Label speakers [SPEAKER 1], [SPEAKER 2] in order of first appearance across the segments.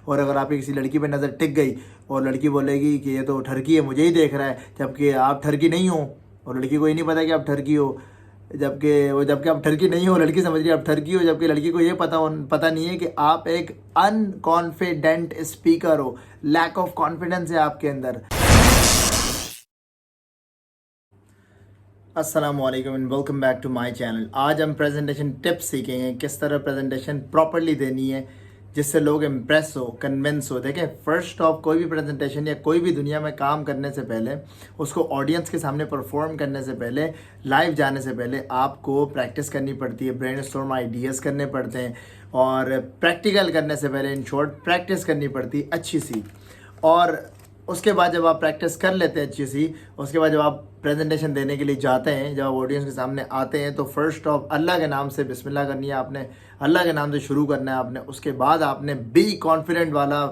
[SPEAKER 1] और अगर आपकी किसी लड़की पे नज़र टिक गई और लड़की बोलेगी कि ये तो ठरकी है, मुझे ही देख रहा है, जबकि आप ठरकी नहीं हो और लड़की को ये नहीं पता कि आप ठरकी हो, जबकि आप ठरकी नहीं हो, लड़की समझ रही है आप ठरकी हो, जबकि लड़की को ये पता नहीं है कि आप एक अनकॉन्फिडेंट स्पीकर हो, लैक ऑफ कॉन्फिडेंस है आपके अंदर। अस्सलाम वालेकुम and welcome back to my channel. आज हम प्रेजेंटेशन टिप्स सीखेंगे, किस तरह प्रेजेंटेशन प्रॉपरली देनी है जिससे लोग इम्प्रेस हो, कन्विंस हो। देखें, फर्स्ट ऑफ कोई भी प्रेजेंटेशन या कोई भी दुनिया में काम करने से पहले, उसको ऑडियंस के सामने परफॉर्म करने से पहले, लाइव जाने से पहले आपको प्रैक्टिस करनी पड़ती है, ब्रेनस्टॉर्म आइडियाज़ करने पड़ते हैं और प्रैक्टिकल करने से पहले इन शॉर्ट प्रैक्टिस करनी पड़ती है अच्छी सी। और उसके बाद जब आप प्रैक्टिस कर लेते हैं अच्छी सी, उसके बाद जब आप प्रेजेंटेशन देने के लिए जाते हैं, जब आप ऑडियंस के सामने आते हैं, तो फर्स्ट ऑफ अल्लाह के नाम से बिस्मिल्लाह करनी है आपने, अल्लाह के नाम से शुरू करना है आपने। उसके बाद आपने बी कॉन्फिडेंट वाला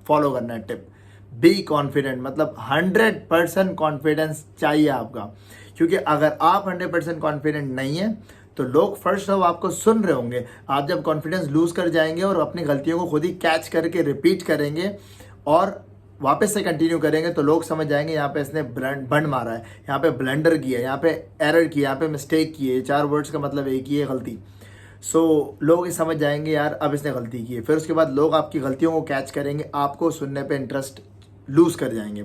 [SPEAKER 1] फॉलो करना है टिप। बी कॉन्फिडेंट मतलब 100% कॉन्फिडेंस चाहिए आपका, क्योंकि अगर आप 100% कॉन्फिडेंट नहीं है तो लोग फर्स्ट ऑफ आपको सुन रहे होंगे। आप जब कॉन्फिडेंस लूज कर जाएंगे और अपनी गलतियों को खुद ही कैच करके रिपीट करेंगे और वापस से कंटिन्यू करेंगे, तो लोग समझ जाएंगे यहाँ पे इसने बंड मारा है, यहाँ पे ब्लंडर किया, यहाँ पे एरर किया, यहाँ पे मिस्टेक की है। 4 वर्ड्स का मतलब एक ही है, गलती। लोग ये समझ जाएंगे यार अब इसने गलती की है। फिर उसके बाद लोग आपकी गलतियों को कैच करेंगे, आपको सुनने पे इंटरेस्ट लूज कर जाएंगे।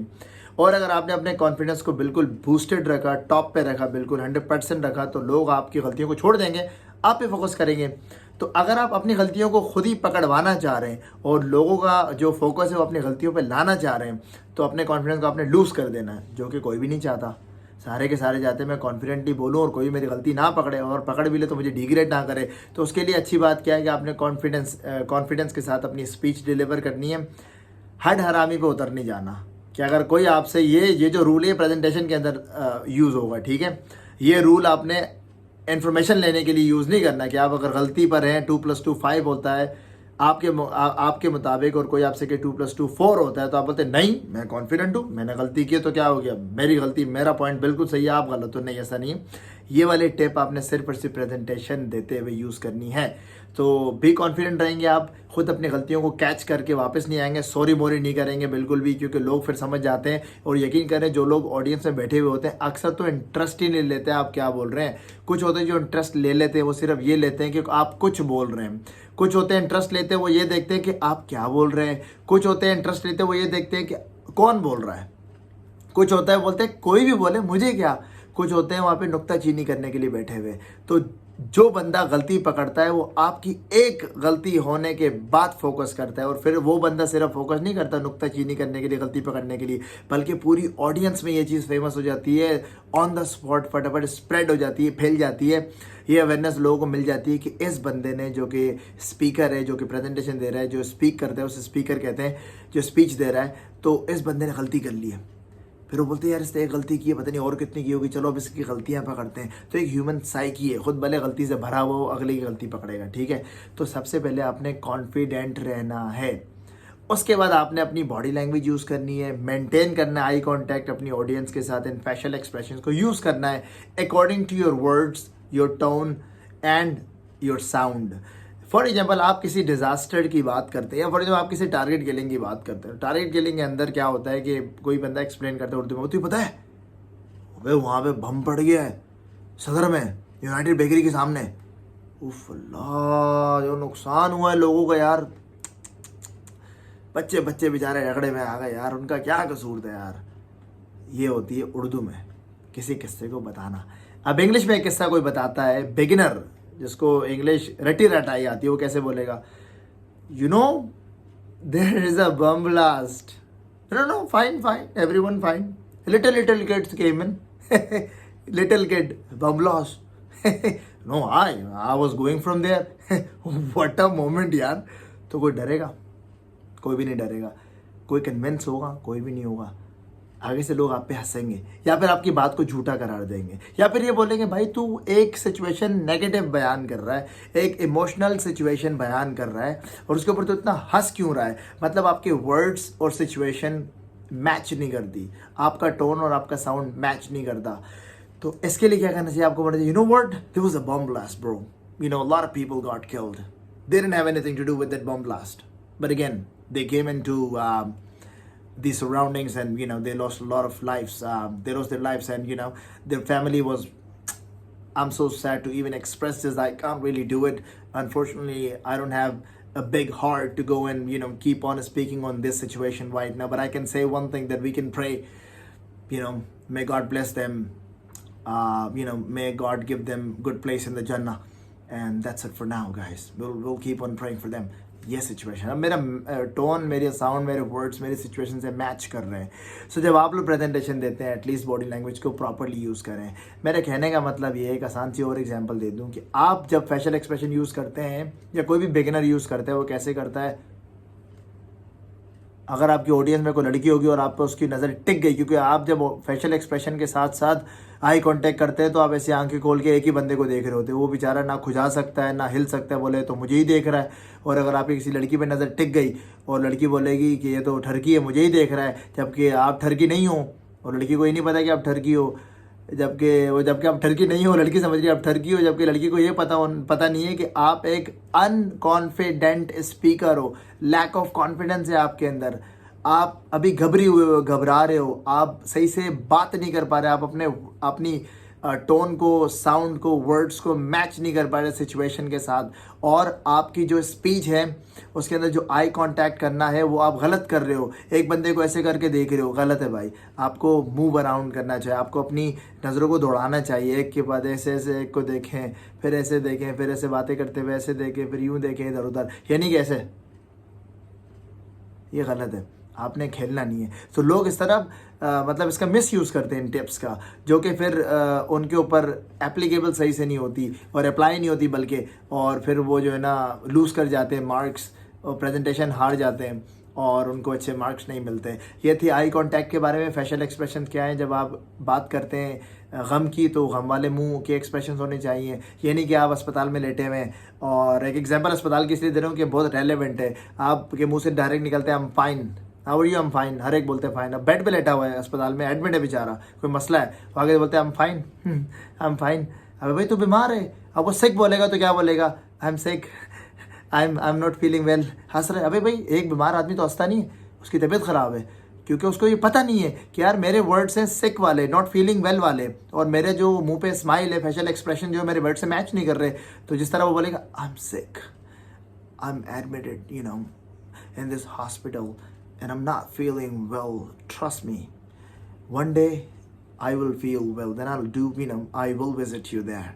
[SPEAKER 1] और अगर आपने अपने कॉन्फिडेंस को बिल्कुल बूस्टेड रखा, टॉप पे रखा, बिल्कुल 100% रखा, तो लोग आपकी गलतियों को छोड़ देंगे, आप पे फोकस करेंगे। तो अगर आप अपनी गलतियों को खुद ही पकड़वाना चाह रहे हैं और लोगों का जो फोकस है वो अपनी गलतियों पे लाना चाह रहे हैं, तो अपने कॉन्फिडेंस को आपने लूज़ कर देना है, जो कि कोई भी नहीं चाहता। सारे के सारे चाहते हैं मैं कॉन्फिडेंटली बोलूं और कोई मेरी गलती ना पकड़े, और पकड़ भी ले तो मुझे डिग्रेड ना करे। तो उसके लिए अच्छी बात क्या है कि आपने कॉन्फिडेंस के साथ अपनी स्पीच डिलीवर करनी है। हड हरामी पे उतर नहीं जाना कि अगर कोई आपसे ये जो रूल है प्रेजेंटेशन के अंदर यूज़ होगा, ठीक है, ये रूल आपने इन्फॉर्मेशन लेने के लिए यूज़ नहीं करना कि आप अगर गलती पर हैं 2 + 2 5 होता है आपके मुताबिक, और कोई आपसे कि 2 + 2 4 होता है, तो आप बोलते नहीं मैं कॉन्फिडेंट हूँ, मैंने गलती की तो क्या हो गया, मेरी गलती, मेरा पॉइंट बिल्कुल सही है, आप गलत हो। नहीं, ऐसा नहीं है। ये वाली टिप आपने सिर्फ और सिर्फ प्रेजेंटेशन देते हुए यूज़ करनी है। तो भी कॉन्फिडेंट रहेंगे आप, खुद अपनी गलतियों को कैच करके वापस नहीं आएंगे, सॉरी मोरी नहीं करेंगे बिल्कुल भी, क्योंकि लोग फिर समझ जाते हैं। और यकीन करें, जो लोग ऑडियंस में बैठे हुए होते हैं अक्सर तो इंटरेस्ट ही नहीं लेते आप क्या बोल रहे हैं। कुछ होते हैं जो इंटरेस्ट ले लेते हैं, वो सिर्फ ये लेते हैं कि आप कुछ बोल रहे हैं। कुछ होते हैं इंटरेस्ट लेते हैं, वो ये देखते हैं कि आप क्या बोल रहे हैं। कुछ होते हैं इंटरेस्ट लेते हैं, वो ये देखते हैं कि कौन बोल रहा है। कुछ होता है बोलते हैं कोई भी बोले मुझे क्या। कुछ होते हैं वहाँ पे नुक्ताचीनी करने के लिए बैठे हुए। तो जो बंदा गलती पकड़ता है वो आपकी एक गलती होने के बाद फोकस करता है, और फिर वो बंदा सिर्फ फोकस नहीं करता नुक्ताचीनी करने के लिए, गलती पकड़ने के लिए, बल्कि पूरी ऑडियंस में ये चीज़ फेमस हो जाती है, ऑन द स्पॉट फटाफट स्प्रेड हो जाती है, फैल जाती है। ये अवेयरनेस लोगों को मिल जाती है कि इस बंदे ने, जो कि स्पीकर है, जो कि प्रेजेंटेशन दे रहा है, जो स्पीक करता है उसे स्पीकर कहते हैं, जो स्पीच दे रहा है, तो इस बंदे ने गलती कर ली है। फिर वो बोलते हैं यार इसने एक गलती की है, पता नहीं और कितनी की होगी, चलो अब इसकी गलतियां पकड़ते हैं। तो एक ह्यूमन साइकी है, खुद भले गलती से भरा हुआ हो, अगले की गलती पकड़ेगा, ठीक है। तो सबसे पहले आपने कॉन्फिडेंट रहना है। उसके बाद आपने अपनी बॉडी लैंग्वेज यूज़ करनी है, मेंटेन करना है आई कांटेक्ट अपनी ऑडियंस के साथ, इन फेशियल एक्सप्रेशन को यूज़ करना है according to your words, your tone and your sound. For example, आप किसी डिजास्टर की बात करते हैं, या फॉर एग्जाम्पल आप किसी टारगेट किलिंग की बात करते हैं। टारगेट किलिंग के अंदर क्या होता है कि कोई बंदा एक्सप्लेन करता है उर्दू में, तुझे पता है वे वहाँ पे बम पड़ गया है सदर में, यूनाइटेड बेकरी के सामने, उफ अल्लाह जो नुकसान हुआ है लोगों का यार, बच्चे बेचारे रगड़े में आ गए यार, उनका क्या कसूर था यार। ये होती है उर्दू में किसी किस्से को बताना। अब इंग्लिश में एक किस्सा कोई बताता है, बिगिनर जिसको इंग्लिश रटी रटाई आती है, वो कैसे बोलेगा, you know there is a bomb blast, no fine everyone fine, little kids came in, little kid bomb blast, no I was going from there, what a moment यार। तो कोई डरेगा? कोई भी नहीं डरेगा। कोई कन्विंस होगा? कोई भी नहीं होगा। आगे से लोग आप पे हंसेंगे, या फिर आपकी बात को झूठा करार देंगे, या फिर ये बोलेंगे भाई तू एक सिचुएशन नेगेटिव बयान कर रहा है, एक इमोशनल सिचुएशन बयान कर रहा है, और उसके ऊपर तो इतना हंस क्यों रहा है। मतलब आपके वर्ड्स और सिचुएशन मैच नहीं करती, आपका टोन और आपका साउंड मैच नहीं करता। तो इसके लिए क्या करना चाहिए आपको? बोलना चाहिए, you know what, there was a bomb blast bro, you know a lot of people got killed, they didn't have anything to do with that bomb blast, but again they came into the surroundings, and they lost a lot of lives. They lost their lives, and their family was, I'm so sad to even express this. I can't really do it. Unfortunately, I don't have a big heart to go and keep on speaking on this situation right now. But I can say one thing, that we can pray. May God bless them. May God give them good place in the Jannah. And that's it for now, guys. We'll keep on praying for them. ये situation, अब मेरा tone, मेरे sound, मेरे words मेरी situation से match कर रहे हैं. सो जब आप लोग प्रेजेंटेशन देते हैं, एटलीस्ट बॉडी लैंग्वेज को प्रॉपरली यूज़ करें. मेरे कहने का मतलब ये है, एक आसान सी और एग्जांपल दे दूं कि आप जब फेशियल एक्सप्रेशन यूज़ करते हैं, या कोई भी बिगिनर यूज़ करता है, वो कैसे करता है. अगर आपकी ऑडियंस में कोई लड़की होगी और आप पे उसकी नज़र टिक गई, क्योंकि आप जब फेशियल एक्सप्रेशन के साथ साथ आई कांटेक्ट करते हैं, तो आप ऐसे आंखें खोल के एक ही बंदे को देख रहे होते हैं. वो बेचारा ना खुजा सकता है, ना हिल सकता है, बोले तो मुझे ही देख रहा है. और अगर आपकी किसी लड़की पे नज़र टिक गई और लड़की बोलेगी कि ये तो ठरकी है, मुझे ही देख रहा है, जबकि आप ठरकी नहीं हो, और लड़की को ये नहीं पता कि आप ठरकी हो, जबकि आप ठरकी नहीं हो, लड़की समझ रही है आप ठरकी हो, जबकि लड़की को ये पता नहीं है कि आप एक अनकॉन्फिडेंट स्पीकर हो. लैक ऑफ कॉन्फिडेंस है आपके अंदर. आप अभी घबरी हुए हो, घबरा रहे हो, आप सही से बात नहीं कर पा रहे, आप अपनी टोन को, साउंड को, वर्ड्स को मैच नहीं कर पा रहे सिचुएशन के साथ. और आपकी जो स्पीच है उसके अंदर जो आई कांटेक्ट करना है वो आप गलत कर रहे हो. एक बंदे को ऐसे करके देख रहे हो, गलत है भाई. आपको मूव अराउंड करना चाहिए, आपको अपनी नज़रों को दौड़ाना चाहिए. एक के बाद ऐसे एक को देखें, फिर ऐसे देखें, फिर ऐसे बातें करते हुए ऐसे देखें, फिर यूँ देखें इधर उधर, यानी कि ऐसे. ये गलत है, आपने खेलना नहीं है. तो लोग इस तरह मतलब इसका मिस यूज़ करते हैं इन टिप्स का, जो कि फिर उनके ऊपर एप्लीकेबल सही से नहीं होती और अप्लाई नहीं होती बल्कि, और फिर वो जो है ना लूज़ कर जाते हैं मार्क्स, और प्रेजेंटेशन हार जाते हैं और उनको अच्छे मार्क्स नहीं मिलते. ये थी आई कांटेक्ट के बारे में. फेशियल एक्सप्रेशन क्या है, जब आप बात करते हैं गम की, तो गम वाले मुंह के एक्सप्रेशन होने चाहिए. ये नहीं कि आप अस्पताल में लेटे हुए हैं, और एक एग्जांपल अस्पताल की इसलिए दे रहा हूँ कि बहुत रेलेवेंट है. आपके मुंह से डायरेक्ट निकलते हैं I am fine, how are you, I am fine. हर एक बोलते हैं फाइन. अब बेड पे लेटा हुआ है, अस्पताल में एडमिट है बेचारा, कोई मसला है, वो आगे बोलते हैं I am fine, I am fine. अबे भाई तू बीमार है. अब वो सिक बोलेगा तो क्या बोलेगा, I am sick, I am not feeling well. हंस रहे. अबे भाई एक बीमार आदमी तो हंसता नहीं है, उसकी तबीयत ख़राब है, क्योंकि उसको ये पता नहीं है कि यार मेरे वर्ड्स हैं सिक वाले, नॉट फीलिंग वेल वाले, और मेरे जो मुंह पे स्माइल है, फेशियल एक्सप्रेशन जो मेरे वर्ड से मैच नहीं कर रहे. तो जिस तरह वो बोलेगा I am sick, I am admitted in this hospital and I'm not feeling well, trust me, one day I will feel well, then I'll do, I will visit you there.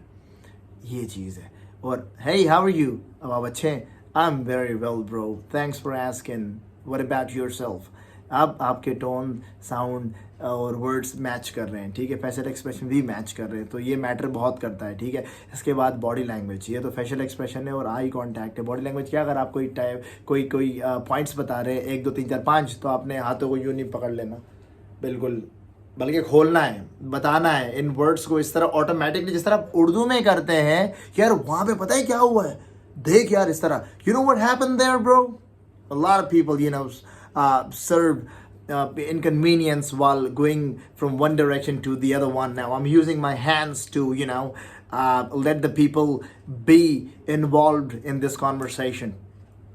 [SPEAKER 1] ये चीज़ है. और hey, how are you? अब आप अच्छे हैं? I'm very well bro, thanks for asking, what about yourself? अब आपके tone, sound और वर्ड्स मैच कर रहे हैं, ठीक है. फेशियल एक्सप्रेशन भी मैच कर रहे हैं, तो ये मैटर बहुत करता है, ठीक है. इसके बाद बॉडी लैंग्वेज, ये तो फेशियल एक्सप्रेशन है और आई कांटेक्ट है. बॉडी लैंग्वेज क्या, अगर आप कोई पॉइंट्स बता रहे हैं 1 2 3 4 5, तो आपने हाथों को यूँ नहीं पकड़ लेना, बिल्कुल, बल्कि खोलना है, बताना है इन वर्ड्स को इस तरह ऑटोमेटिकली, जिस तरह आप उर्दू में करते हैं. यार वहाँ पे पता है क्या हुआ है, देख यार इस तरह, you know what happened there bro? A lot of people serve inconvenience while going from one direction to the other one. Now I'm using my hands to let the people be involved in this conversation.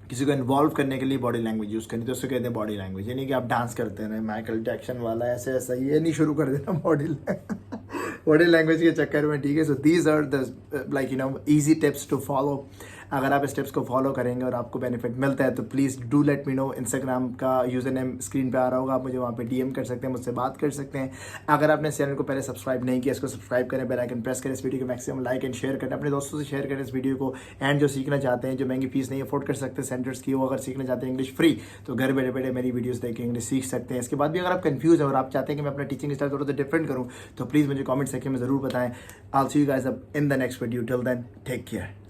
[SPEAKER 1] किसी को involve करने के लिए body language use करनी, तो उसको कहते हैं बॉडी लैंग्वेज. यानी कि आप डांस करते हैं माइकल जैक्सन वाला ऐसे ऐसा, ये नहीं शुरू कर देना बॉडी लैंग्वेज के चक्कर में, ठीक है. So these are the easy tips to follow. अगर आप इस टिप्स को फॉलो करेंगे और आपको बेनिफिट मिलता है, तो please do let me know. Instagram का यूज़र नेम स्क्रीन पे आ रहा होगा, आप मुझे वहाँ पे डीएम कर सकते हैं, मुझसे बात कर सकते हैं. अगर आपने इस चैनल को पहले सब्सक्राइब नहीं किया, इसको सब्सक्राइब करें, बेल आइकन प्रेस करें, इस वीडियो को मैक्सिमम लाइक एंड शेयर करें, अपने दोस्तों से शेयर करें इस वीडियो को. एंड जो सीखना चाहते हैं, जो महंगी फीस नहीं अफोर्ड कर सकते सेंटर्स की, वो अगर सीखना चाहते हैं इंग्लिश फ्री, तो घर बैठे बैठे मेरी वीडियोस देख के इंग्लिश सीख सकते हैं. इसके बाद भी अगर आप कंफ्यूज हैं और आप चाहते हैं कि मैं अपना टीचिंग स्टाइल थोड़ा सा डिफरेंट करूँ, तो प्लीज़ मुझे कमेंट सेक्शन में ज़रूर बताएं. I will see you guys up in the next video. Till then take care.